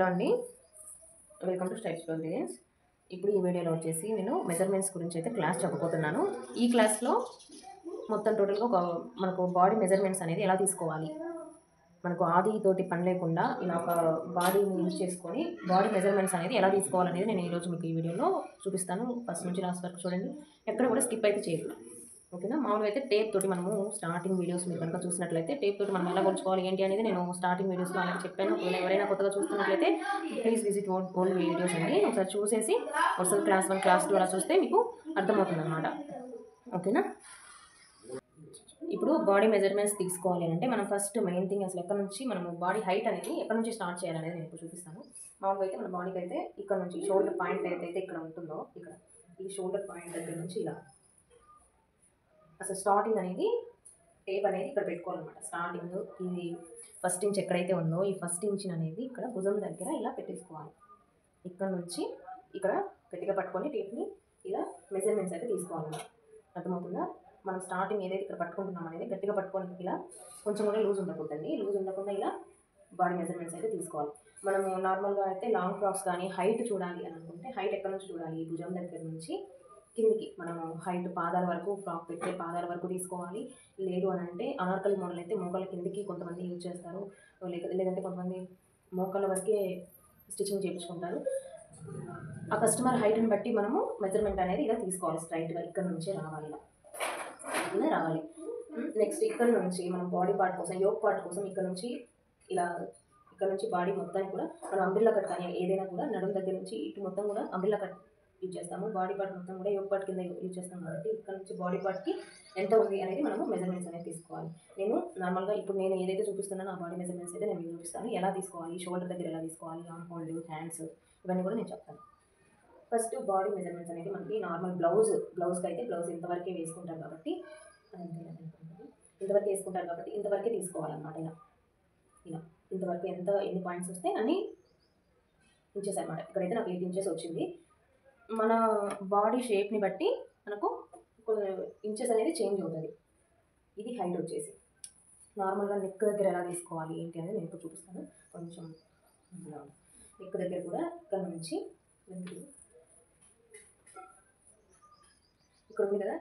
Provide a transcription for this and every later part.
Hello అండి, welcome to style store designs. ఇప్పుడు ఈ వీడియోలో వచ్చేసి నేను మెజర్మెంట్స్ గురించి అయితే క్లాస్ చెప్పబోతున్నాను. ఈ క్లాస్లో మొత్తం టోటల్గా మనకు బాడీ మెజర్మెంట్స్ అనేది ఎలా తీసుకోవాలి, మనకు ఆది తోటి పని లేకుండా ఇలా ఒక బాడీని యూజ్ చేసుకొని బాడీ మెజర్మెంట్స్ అనేది ఎలా తీసుకోవాలనేది నేను ఈరోజు మీకు ఈ వీడియోలో చూపిస్తాను. ఫస్ట్ నుంచి లాస్ట్ వరకు చూడండి, ఎక్కడ కూడా స్కిప్ అయితే చేయదు. ఓకేనా. మామూలుగా అయితే టేప్ తోటి మనము స్టార్టింగ్ వీడియోస్ మీరు కనుక చూసినట్లయితే టేప్ తోటి మనం ఎలా కొలుచుకోవాలి ఏంటి అనేది నేను స్టార్టింగ్ వీడియోస్లో అలాగే చెప్పాను. ఎవరైనా కొత్తగా చూస్తున్నట్లయితే ప్లీజ్ విజిట్ ఓల్డ్ వీడియోస్ అండి, ఒకసారి చూసేసి ఒకసారి క్లాస్ 1 క్లాస్ 2 అలా చూస్తే మీకు అర్థమవుతుంది అనమాట. ఓకేనా. ఇప్పుడు బాడీ మెజర్మెంట్స్ తీసుకోవాలి అంటే మనం ఫస్ట్ మెయిన్ థింగ్ అసలు ఎక్కడ నుంచి మనము బాడీ హైట్ అనేది ఎక్కడ నుంచి స్టార్ట్ చేయాలనేది నేను ఇప్పుడు చూపిస్తాను. మామూలుగా అయితే మన బాడీకి అయితే ఇక్కడ నుంచి షోల్డర్ పాయింట్ ఏదైతే ఇక్కడ ఉంటుందో ఇక్కడ ఈ షోల్డర్ పాయింట్ దగ్గర నుంచి ఇలా అసలు స్టార్టింగ్ అనేది టేప్ అనేది ఇక్కడ పెట్టుకోవాలన్నమాట. స్టార్టింగ్ ఇది ఫస్ట్ ఇంచ్ ఎక్కడైతే ఉందో ఈ ఫస్ట్ ఇంచ్ అనేది ఇక్కడ భుజం దగ్గర ఇలా పెట్టేసుకోవాలి. ఇక్కడ నుంచి ఇక్కడ గట్టిగా పట్టుకొని టేప్ని ఇలా మెజర్మెంట్స్ అయితే తీసుకోవాలన్నమాట. అర్థమవుతుందా. మనం స్టార్టింగ్ ఏదైతే ఇక్కడ పట్టుకుంటున్నాం అనేది గట్టిగా పట్టుకొని ఇలా కొంచెం కూడా లూజ్ ఉండకూడదండి. లూజ్ ఉండకుండా ఇలా బాడీ మెజర్మెంట్స్ అయితే తీసుకోవాలి. మనము నార్మల్గా అయితే లాంగ్ ఫ్రాక్స్ కానీ హైట్ చూడాలి అని అనుకుంటే హైట్ ఎక్కడ నుంచి చూడాలి, భుజం దగ్గర నుంచి కిందికి మనము హైట్ పాదాల వరకు ఫ్రాక్ పెట్టే పాదాల వరకు తీసుకోవాలి. లేదు అని అంటే అనార్కలి మోడల్ అయితే మోకాల కిందికి కొంతమంది యూజ్ చేస్తారు, లేదంటే కొంతమంది మోకాల వరకే స్టిచ్చింగ్ చేయించుకుంటారు. ఆ కస్టమర్ హైట్ని బట్టి మనము మెజర్మెంట్ అనేది ఇలా తీసుకోవాలి. స్ట్రైట్గా ఇక్కడ నుంచే రావాలి, ఇలా రావాలి. నెక్స్ట్ ఇక్కడ నుంచి మనం బాడీ పార్ట్ కోసం యోక్ పార్ట్ కోసం ఇక్కడ నుంచి ఇలా ఇక్కడ నుంచి బాడీ మొత్తాన్ని కూడా మనం అంబ్రిల్లా కట్ కానీ ఏదైనా కూడా నడుము దగ్గర నుంచి ఇటు మొత్తం కూడా అంబ్రిల్లా కట్ యూజ్ చేస్తాము. బాడీ పార్ట్ మొత్తం కూడా యోక్ పార్ట్ కింద యూజ్ చేస్తాం కాబట్టి ఇక్కడ నుంచి బాడీ పార్ట్కి ఎంత ఉంది అనేది మనము మెజర్మెంట్స్ అనేది తీసుకోవాలి. నేను నార్మల్గా ఇప్పుడు నేను ఏదైతే చూపిస్తున్నానో ఆ బాడీ మెజర్మెంట్స్ అయితే నేను చూపిస్తాను. ఎలా తీసుకోవాలి, షోల్డర్ దగ్గర ఎలా తీసుకోవాలి, ఆర్మ్ హోల్డ్, హ్యాండ్స్ ఇవన్నీ కూడా నేను చెప్తాను. ఫస్ట్ బాడీ మెజర్మెంట్స్ అనేది మనకి నార్మల్ బ్లౌజ్కి అయితే బ్లౌజ్ ఇంతవరకే వేసుకుంటారు కాబట్టి ఇంతవరకే తీసుకోవాలన్నమాట. ఇలా ఇంతవరకు ఎన్ని పాయింట్స్ వస్తే అన్ని ఇంచెస్ అనమాట. ఇక్కడైతే నాకు 8 ఇంచెస్ వచ్చింది. మన బాడీ షేప్ని బట్టి మనకు ఇంచెస్ అనేది చేంజ్ అవుతుంది. ఇది హైట్ వచ్చేసి నార్మల్గా నెక్ దగ్గర ఎలా తీసుకోవాలి ఏంటి అనేది నేను ఇప్పుడు చూపిస్తాను. కొంచెం నెక్ దగ్గర కూడా ఇక్కడ నుంచి ఇక్కడ ఉంది కదా,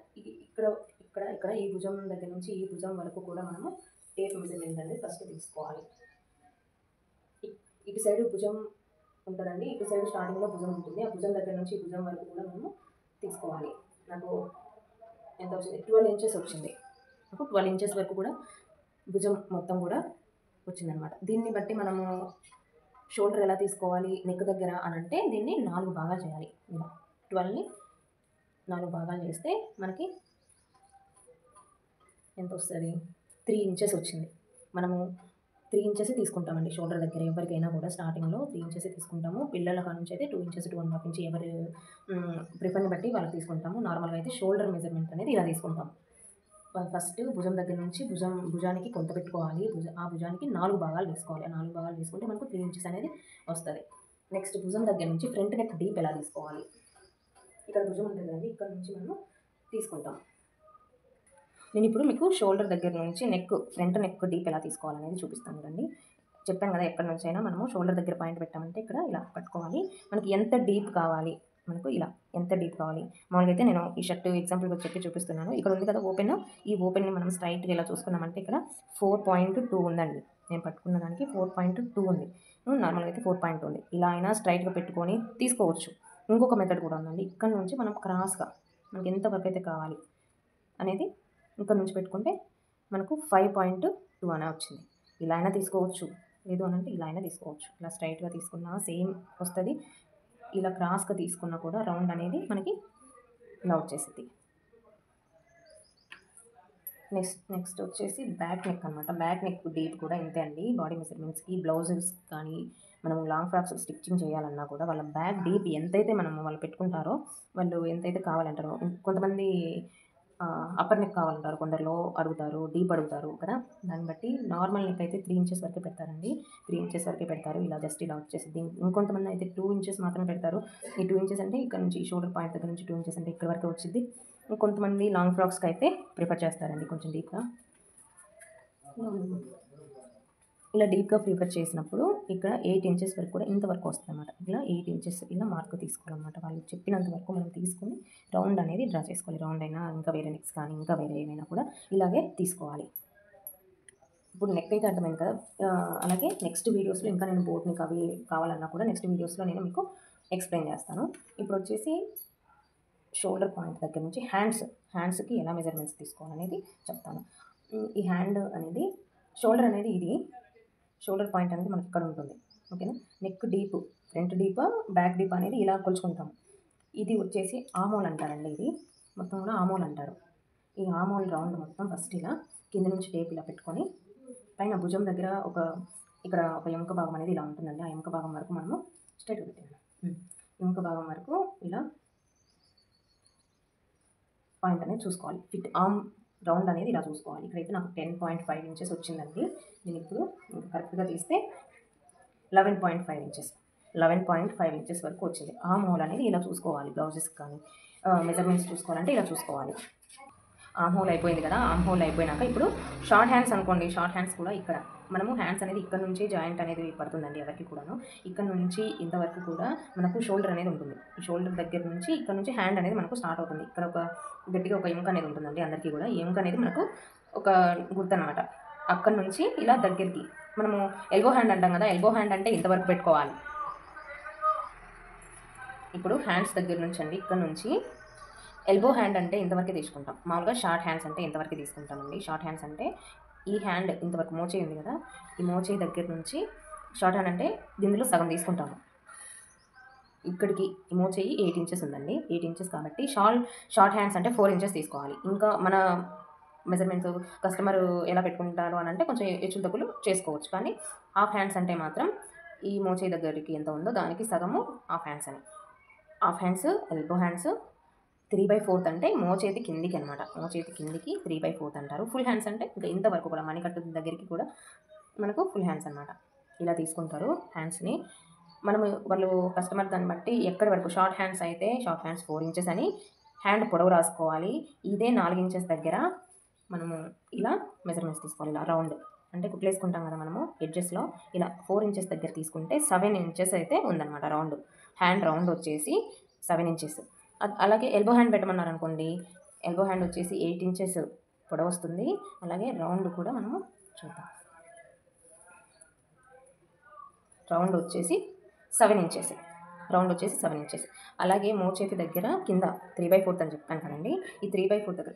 ఇక్కడ ఇక్కడ ఇక్కడ ఈ భుజం దగ్గర నుంచి ఈ భుజం వరకు కూడా మనము టేప్ మెజర్మెంట్ అనేది ఫస్ట్ తీసుకోవాలి. ఇటు సైడ్ భుజం ఉంటుందండి, ఇటు సైడ్ స్టార్టింగ్లో భుజం ఉంటుంది. ఆ భుజం దగ్గర నుంచి ఈ భుజం వరకు కూడా మనము తీసుకోవాలి. నాకు ఎంత వచ్చింది, 12 ఇంచెస్ వచ్చింది. నాకు 12 ఇంచెస్ వరకు కూడా భుజం మొత్తం కూడా వచ్చిందనమాట. దీన్ని బట్టి మనము షోల్డర్ ఎలా తీసుకోవాలి నెక్ దగ్గర అని అంటే దీన్ని 4 భాగాలు చేయాలి. ఇలా 12ని 4 భాగాలు చేస్తే మనకి ఎంత వస్తుంది, 3 ఇంచెస్ వచ్చింది. మనము 3 ఇంచెస్ తీసుకుంటామండి షోల్డర్ దగ్గర. ఎవరికైనా కూడా స్టార్టింగ్లో 3 ఇంచెస్ తీసుకుంటాము. పిల్లల కానుంచి అయితే 2 ఇంచెస్ 2.5 ఇంచ్ ఎవరి ప్రిఫర్ని బట్టి వాళ్ళకి తీసుకుంటాము. నార్మల్గా అయితే షోల్డర్ మెజర్మెంట్ అనేది ఇలా తీసుకుంటాము. ఫస్ట్ భుజం దగ్గర నుంచి భుజానికి కొంత పెట్టుకోవాలి. ఆ భుజానికి 4 భాగాలు వేసుకోవాలి. ఆ 4 భాగాలు వేసుకుంటే మనకు 3 ఇంచెస్ అనేది వస్తుంది. నెక్స్ట్ భుజం దగ్గర నుంచి ఫ్రంట్ నెక్ డీప్ ఎలా తీసుకోవాలి, ఇక్కడ భుజం ఉంటుంది కదండి, ఇక్కడ నుంచి మనం తీసుకుంటాం. నేను ఇప్పుడు మీకు షోల్డర్ దగ్గర నుంచి ఫ్రంట్ నెక్ డీప్ ఎలా తీసుకోవాలనేది చూపిస్తాను కదండి. చెప్పాను కదా, ఎక్కడి నుంచి అయినా మనము షోల్డర్ దగ్గర పాయింట్ పెట్టామంటే ఇక్కడ ఇలా పట్టుకోవాలి. మనకి ఎంత డీప్ కావాలి, మనకు ఇలా ఎంత డీప్ కావాలి. మామూలుగా అయితే నేను ఈ షర్ట్ ఎగ్జాంపుల్గా చెప్పి చూపిస్తున్నాను. ఇక్కడ ఉంది కదా ఓపెన్, ఈ ఓపెన్ని మనం స్ట్రైట్గా ఇలా చూసుకున్నామంటే ఇక్కడ 4.2 ఉందండి. నేను పట్టుకున్న దానికి 4.2 ఉంది. నార్మల్గా అయితే 4 ఉంది. ఇలా అయినా స్ట్రైట్గా పెట్టుకొని తీసుకోవచ్చు. ఇంకొక మెథడ్ కూడా ఉందండి. ఇక్కడ నుంచి మనం క్రాస్గా మనకి ఎంత వరకు అయితే కావాలి అనేది ఇక్కడ నుంచి పెట్టుకుంటే మనకు 5.2 అనే వచ్చింది. ఇలా అయినా తీసుకోవచ్చు, లేదు అని అంటే ఇలా అయినా తీసుకోవచ్చు. ఇలా స్ట్రైట్గా తీసుకున్నా సేమ్ వస్తుంది. ఇలా క్రాస్గా తీసుకున్నా కూడా రౌండ్ అనేది మనకి ఇలా వచ్చేసింది. నెక్స్ట్ వచ్చేసి బ్యాక్ నెక్ అనమాట. బ్యాక్ నెక్ డీప్ కూడా ఇంతే అండి. బాడీ మెజర్మెంట్స్కి బ్లౌజెస్ కానీ మనం లాంగ్ ఫ్రాక్స్ స్టిచ్చింగ్ చేయాలన్నా కూడా వాళ్ళ బ్యాక్ డీప్ ఎంతైతే వాళ్ళు పెట్టుకుంటారో, వాళ్ళు ఎంతైతే కావాలంటారో, కొంతమంది అప్పర్ నెక్ కావాలంటారు, కొందరిలో అడుగుతారు, డీప్ అడుగుతారు కదా. దాన్ని బట్టి నార్మల్ నెక్ అయితే 3 ఇంచెస్ వరకే పెడతారండి. 3 ఇంచెస్ వరకే పెడతారు. ఇలా జస్ట్ ఇలా వచ్చేసింది. ఇంకొంతమంది అయితే 2 ఇంచెస్ మాత్రం పెడతారు. ఈ 2 ఇంచెస్ అంటే ఇక్కడ నుంచి షోల్డర్ పాయింట్ దగ్గర నుంచి 2 ఇంచెస్ అంటే ఇక్కడ వరకు వచ్చింది. కొంతమంది లాంగ్ ఫ్రాక్స్కి అయితే ప్రిఫర్ చేస్తారండి కొంచెం డీప్గా. ఇలా డీప్గా ప్రిపేర్ చేసినప్పుడు ఇక్కడ 8 ఇంచెస్ వరకు కూడా ఇంతవరకు వస్తుంది అనమాట. ఇలా 8 ఇంచెస్ ఇలా మార్క్ తీసుకోవాలన్నమాట. వాళ్ళు చెప్పినంత వరకు మనం తీసుకొని రౌండ్ అనేది డ్రా చేసుకోవాలి. రౌండ్ అయినా ఇంకా వేరే నెక్స్ కానీ ఇంకా వేరే ఏమైనా కూడా ఇలాగే తీసుకోవాలి. ఇప్పుడు నెక్ అయితే అర్థమైంది కదా. అలాగే నెక్స్ట్ వీడియోస్లో ఇంకా నేను బోట్ నెక్ అవి కావాలన్నా కూడా నెక్స్ట్ వీడియోస్లో నేను మీకు ఎక్స్ప్లెయిన్ చేస్తాను. ఇప్పుడు వచ్చేసి షోల్డర్ పాయింట్ దగ్గర నుంచి హ్యాండ్స్కి ఎలా మెజర్మెంట్స్ తీసుకోవాలనేది చెప్తాను. ఈ హ్యాండ్ అనేది షోల్డర్ అనేది ఇది షోల్డర్ పాయింట్ అనేది మనకి ఇక్కడ ఉంటుంది. ఓకేనా. Neck deep, front deep, back deep అనేది ఇలా కొలుచుకుంటాము. ఇది వచ్చేసి ఆమోల్ అంటారండి. ఇది మొత్తం కూడా ఆమోల్ అంటారు. ఈ ఆమోల్ రౌండ్ మొత్తం ఫస్ట్ ఇలా కింద నుంచి టేప్ ఇలా పెట్టుకొని పైన భుజం దగ్గర ఇక్కడ ఒక ఎముక భాగం అనేది ఇలా ఉంటుందండి. ఆ ఎముక భాగం వరకు మనము స్ట్రైట్గా పెట్టాము. ఎముక భాగం వరకు ఇలా పాయింట్ అనేది చూసుకోవాలి. ఫిట్ ఆర్మ్ రౌండ్ అనేది ఇలా చూసుకోవాలి. ఇక్కడైతే నాకు 10.5 ఇంచెస్ వచ్చిందండి. నేను ఇప్పుడు కరెక్ట్గా తీస్తే 11.5 ఇంచెస్ 11.5 ఇంచెస్ వరకు వచ్చింది. ఆర్మ్ హోల్ అనేది ఇలా చూసుకోవాలి. బ్లౌజెస్ కానీ మెజర్మెంట్స్ చూసుకోవాలంటే ఇలా చూసుకోవాలి. ఆర్మ్ హోల్ అయిపోయింది కదా. ఆర్మ్ హోల్ అయిపోయినాక ఇప్పుడు షార్ట్ హ్యాండ్స్ అనుకోండి. షార్ట్ హ్యాండ్స్ కూడా ఇక్కడ మనము హ్యాండ్స్ అనేది ఇక్కడ నుంచి జాయింట్ అనేది పడుతుందండి ఎవరికి కూడాను. ఇక్కడ నుంచి ఇంతవరకు కూడా మనకు షోల్డర్ అనేది ఉంటుంది. ఈ షోల్డర్ దగ్గర నుంచి ఇక్కడ నుంచి హ్యాండ్ అనేది మనకు స్టార్ట్ అవుతుంది. ఇక్కడ ఒక గట్టిగా ఒక ఎముక అనేది ఉంటుందండి అందరికీ కూడా. ఈ ఎముక అనేది మనకు ఒక గుర్తు అనమాట. అక్కడ నుంచి ఇలా దగ్గరికి మనము ఎల్బో హ్యాండ్ అంటాం కదా. ఎల్బో హ్యాండ్ అంటే ఇంతవరకు పెట్టుకోవాలి. ఇప్పుడు హ్యాండ్స్ దగ్గర నుంచి అండి ఇక్కడ నుంచి ఎల్బో హ్యాండ్ అంటే ఇంతవరకు తీసుకుంటాం. మామూలుగా షార్ట్ హ్యాండ్స్ అంటే ఇంతవరకు తీసుకుంటామండి. షార్ట్ హ్యాండ్స్ అంటే ఈ హ్యాండ్ ఇంతవరకు మోచేయి ఉంది కదా. ఈ మోచేయి దగ్గర నుంచి షార్ట్ హ్యాండ్ అంటే దీనిలో సగం తీసుకుంటాము. ఇక్కడికి ఈ మోచేయి 8 ఇంచెస్ ఉందండి. 8 ఇంచెస్ కాబట్టి షార్ట్ హ్యాండ్స్ అంటే 4 ఇంచెస్ తీసుకోవాలి. ఇంకా మన మెజర్మెంట్స్ కస్టమర్ ఎలా పెట్టుకుంటారు అని అంటే కొంచెం హెచ్చులు తగ్గులు చేసుకోవచ్చు. కానీ హాఫ్ హ్యాండ్స్ అంటే మాత్రం ఈ మోచేయి దగ్గరికి ఎంత ఉందో దానికి సగము హాఫ్ హ్యాండ్స్ అని. హాఫ్ హ్యాండ్స్ ఎల్బో హ్యాండ్స్ 3/4 అంటే మోచేతి కిందికి అనమాట. మోచేతి కిందికి 3/4 అంటారు. ఫుల్ హ్యాండ్స్ అంటే ఇంకా ఇంతవరకు కూడా మణికట్టు దగ్గరికి కూడా మనకు ఫుల్ హ్యాండ్స్ అనమాట. ఇలా తీసుకుంటారు హ్యాండ్స్ని. మనము వాళ్ళు కస్టమర్ దాన్ని బట్టి ఎక్కడి వరకు షార్ట్ హ్యాండ్స్ అయితే షార్ట్ హ్యాండ్స్ 4 ఇంచెస్ అని హ్యాండ్ పొడవు రాసుకోవాలి. ఇదే 4 ఇంచెస్ దగ్గర మనము ఇలా మెజర్మెంట్స్ తీసుకోవాలి. ఇలా రౌండ్ అంటే కుట్లేసుకుంటాం కదా మనము ఎడ్జెస్లో. ఇలా 4 ఇంచెస్ దగ్గర తీసుకుంటే 7 ఇంచెస్ అయితే ఉందన్నమాట రౌండ్. హ్యాండ్ రౌండ్ వచ్చేసి 7 ఇంచెస్. అలాగే ఎల్బో హ్యాండ్ పెట్టమన్నారు అనుకోండి. ఎల్బో హ్యాండ్ వచ్చేసి 8 ఇంచెస్ పొడవు వస్తుంది. అలాగే రౌండ్ కూడా మనము చూద్దాం. రౌండ్ వచ్చేసి 7 ఇంచెస్. రౌండ్ వచ్చేసి 7 ఇంచెస్. అలాగే మోచేతి దగ్గర కింద 3/4 అని చెప్పాను కదండి. ఈ 3/4 దగ్గర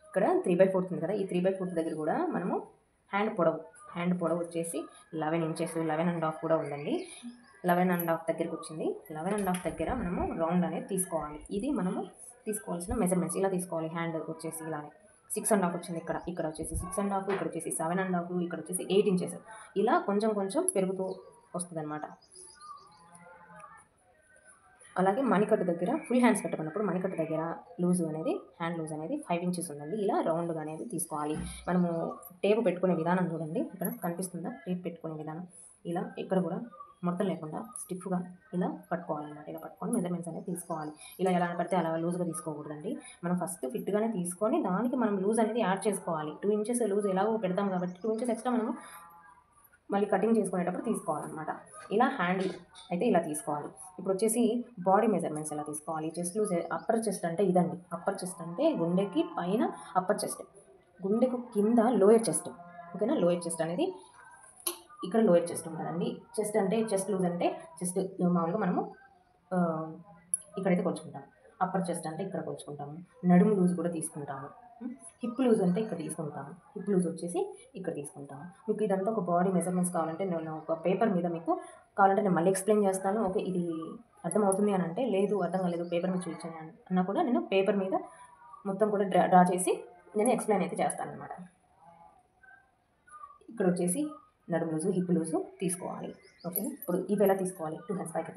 ఇక్కడ 3/4 ఉంది కదా. ఈ 3/4 దగ్గర కూడా మనము హ్యాండ్ పొడవు వచ్చేసి 11 ఇంచెస్ 11.5 కూడా ఉందండి. 11.5 దగ్గరికి వచ్చింది. 11.5 దగ్గర మనము రౌండ్ అనేది తీసుకోవాలి. ఇది మనము తీసుకోవాల్సిన మెజర్మెంట్స్. ఇలా తీసుకోవాలి. హ్యాండ్ వచ్చేసి ఇలానే 6.5 వచ్చింది. ఇక్కడ వచ్చేసి 6.5, ఇక్కడ వచ్చేసి 7.5, ఇక్కడ వచ్చేసి 8 ఇంచెస్. ఇలా కొంచెం కొంచెం పెరుగుతూ వస్తుంది అనమాట. అలాగే మణికట్టు దగ్గర ఫుల్ హ్యాండ్స్ పెట్టమన్నప్పుడు మణికట్టు దగ్గర హ్యాండ్ లూజ్ అనేది 5 ఇంచెస్ ఉందండి. ఇలా రౌండ్గా అనేది తీసుకోవాలి. మనము టేప్ పెట్టుకునే విధానం చూడండి. ఇక్కడ కనిపిస్తుందా టేప్ పెట్టుకునే విధానం? ఇలా ఇక్కడ కూడా మొత్తం లేకుండా స్టిఫ్గా ఇలా పట్టుకోవాలన్నమాట. ఇలా పట్టుకొని మెజర్మెంట్స్ అనేది తీసుకోవాలి. ఇలా ఎలా పడితే అలా లూజ్గా తీసుకోకూడదండి. మనం ఫస్ట్ ఫిట్గానే తీసుకొని దానికి మనం లూజ్ అనేది యాడ్ చేసుకోవాలి. 2 ఇంచెస్ లూజ్ ఎలాగో పెడతాం కాబట్టి 2 ఇంచెస్ ఎక్స్ట్రా మనము మళ్ళీ కటింగ్ చేసుకునేటప్పుడు తీసుకోవాలన్నమాట. ఇలా హ్యాండ్ అయితే ఇలా తీసుకోవాలి. ఇప్పుడు వచ్చేసి బాడీ మెజర్మెంట్స్ ఎలా తీసుకోవాలి. చెస్ట్ లూజ్ అప్పర్ చెస్ట్ అంటే ఇదండి. అప్పర్ చెస్ట్ అంటే గుండెకి పైన అప్పర్ చెస్ట్, గుండెకు కింద లోయర్ చెస్ట్. ఓకేనా. లోయర్ చెస్ట్ అనేది ఇక్కడ లోయర్ చెస్ట్ ఉంటుందండి. చెస్ట్ అంటే చెస్ట్ లూజ్ అంటే చెస్ట్ మామూలుగా మనము ఇక్కడైతే కొలుచుకుంటాము. అప్పర్ చెస్ట్ అంటే ఇక్కడ కొలుచుకుంటాము. నడుము లూజ్ కూడా తీసుకుంటాము. హిప్ లూజ్ అంటే ఇక్కడ తీసుకుంటాము. హిప్ లూజ్ వచ్చేసి ఇక్కడ తీసుకుంటాము. మీకు ఇదంతా ఒక బాడీ మెజర్మెంట్స్ కావాలంటే నేను ఒక పేపర్ మీద మీకు కావాలంటే నేను మళ్ళీ ఎక్స్ప్లెయిన్ చేస్తాను. ఓకే ఇది అర్థమవుతుంది అని అంటే, లేదు అర్థం కాలేదు పేపర్ మీద చూపించాను అన్నా కూడా నేను పేపర్ మీద మొత్తం కూడా డ్రా చేసి నేను ఎక్స్ప్లెయిన్ అయితే చేస్తాను అనమాట. ఇక్కడ వచ్చేసి నడుము లూజు హిప్ లూజు తీసుకోవాలి. ఓకేనా. ఇప్పుడు ఇవి ఎలా తీసుకోవాలి? 2 హ్యాండ్స్ పైకి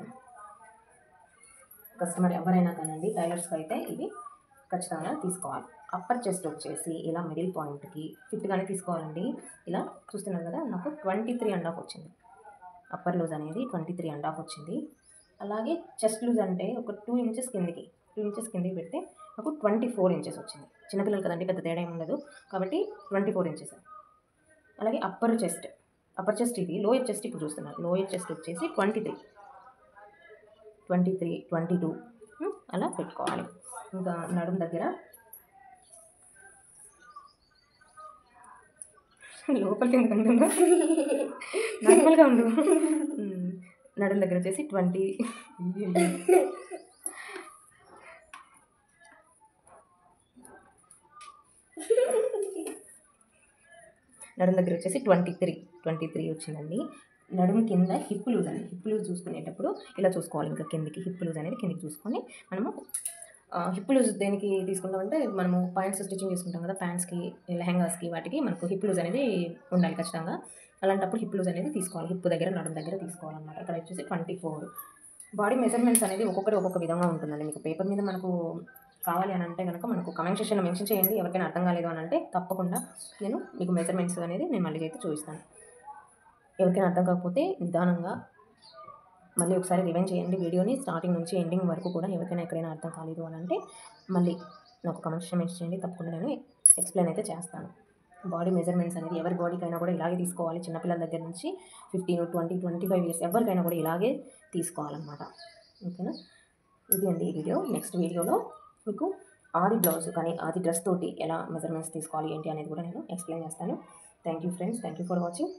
కస్టమర్ ఎవరైనా కానండి టైలర్స్కి అయితే ఇవి ఖచ్చితంగా తీసుకోవాలి. అప్పర్ చెస్ట్ వచ్చేసి ఇలా మిడిల్ పాయింట్కి ఫిట్గానే తీసుకోవాలండి. ఇలా చూస్తున్నాను కదా నాకు 23.5 వచ్చింది. అప్పర్ లూజ్ అనేది 23.5 వచ్చింది. అలాగే చెస్ట్ లూజ్ అంటే ఒక 2 ఇంచెస్ కిందికి పెడితే నాకు 24 ఇంచెస్ వచ్చింది. చిన్నపిల్లలు కదండి పెద్ద తేడా ఏమి ఉండదు కాబట్టి 24 ఇంచెస్. అలాగే అప్పర్ చెస్ట్ ఇది. లోయర్ చెస్ట్ ఇప్పుడు చూస్తున్నాను. లోయర్ చెస్ట్ వచ్చేసి 23, 22 అలా పెట్టుకోవాలి. ఇంకా నడుము దగ్గర లోపలికి ఎందుకు ఉంటుందో నార్మల్గా ఉండు. నడుము దగ్గర వచ్చేసి 20, నడుము దగ్గర వచ్చేసి 23 వచ్చిందండి. నడుము కింద హిప్ లూజ్ అండి. హిప్ లూజ్ చూసుకునేటప్పుడు ఇలా చూసుకోవాలి. ఇంకా కిందికి హిప్ లూజ్ అనేది కిందికి చూసుకొని మనము హిప్ లూజ్ దేనికి తీసుకుంటామంటే మనము పాయింట్స్ స్టిచ్చింగ్ చేసుకుంటాం కదా, ప్యాంట్స్కి, లెహంగాస్కి, వాటికి మనకు హిప్ లూజ్ అనేది ఉండాలి ఖచ్చితంగా. అలాంటప్పుడు హిప్ లూజ్ అనేది తీసుకోవాలి. హిప్ దగ్గర నడుము దగ్గర తీసుకోవాలన్నమాట. ఇక్కడ వచ్చేసి 24. బాడీ మెజర్మెంట్స్ అనేది ఒక్కొక్కటి ఒక్కొక్క విధంగా ఉంటుందండి. మీకు పేపర్ మీద మనకు కావాలి అని అంటే కనుక మనకు కమెంట్ సెక్షన్లో మెన్షన్ చేయండి. ఎవరికైనా అర్థం కాలేదు అని అంటే తప్పకుండా నేను మీకు మెజర్మెంట్స్ అనేది నేను మళ్ళీ అయితే చూపిస్తాను. ఎవరికైనా అర్థం కాకపోతే నిదానంగా మళ్ళీ ఒకసారి రివైండ్ చేయండి వీడియోని స్టార్టింగ్ నుంచి ఎండింగ్ వరకు కూడా. ఎవరికైనా ఎక్కడైనా అర్థం కాలేదు అని అంటే మళ్ళీ నాకు కమెంట్ సెక్షన్ మెన్షన్ చేయండి. తప్పకుండా నేను ఎక్స్ప్లెయిన్ అయితే చేస్తాను. బాడీ మెజర్మెంట్స్ అనేది ఎవరి బాడీకైనా కూడా ఇలాగే తీసుకోవాలి. చిన్నపిల్లల దగ్గర నుంచి 15, 20, 25 ఇయర్స్ ఎవరికైనా కూడా ఇలాగే తీసుకోవాలన్నమాట. ఓకేనా? ఇది అండి ఈ వీడియో. నెక్స్ట్ వీడియోలో మీకు ఆది బ్లౌజ్ కానీ ఆది డ్రెస్ తోటి ఎలా మెజర్మెంట్స్ తీసుకోవాలి ఏంటి అనేది కూడా నేను ఎక్స్ప్లెయిన్ చేస్తాను. Thank you friends. Thank you for watching.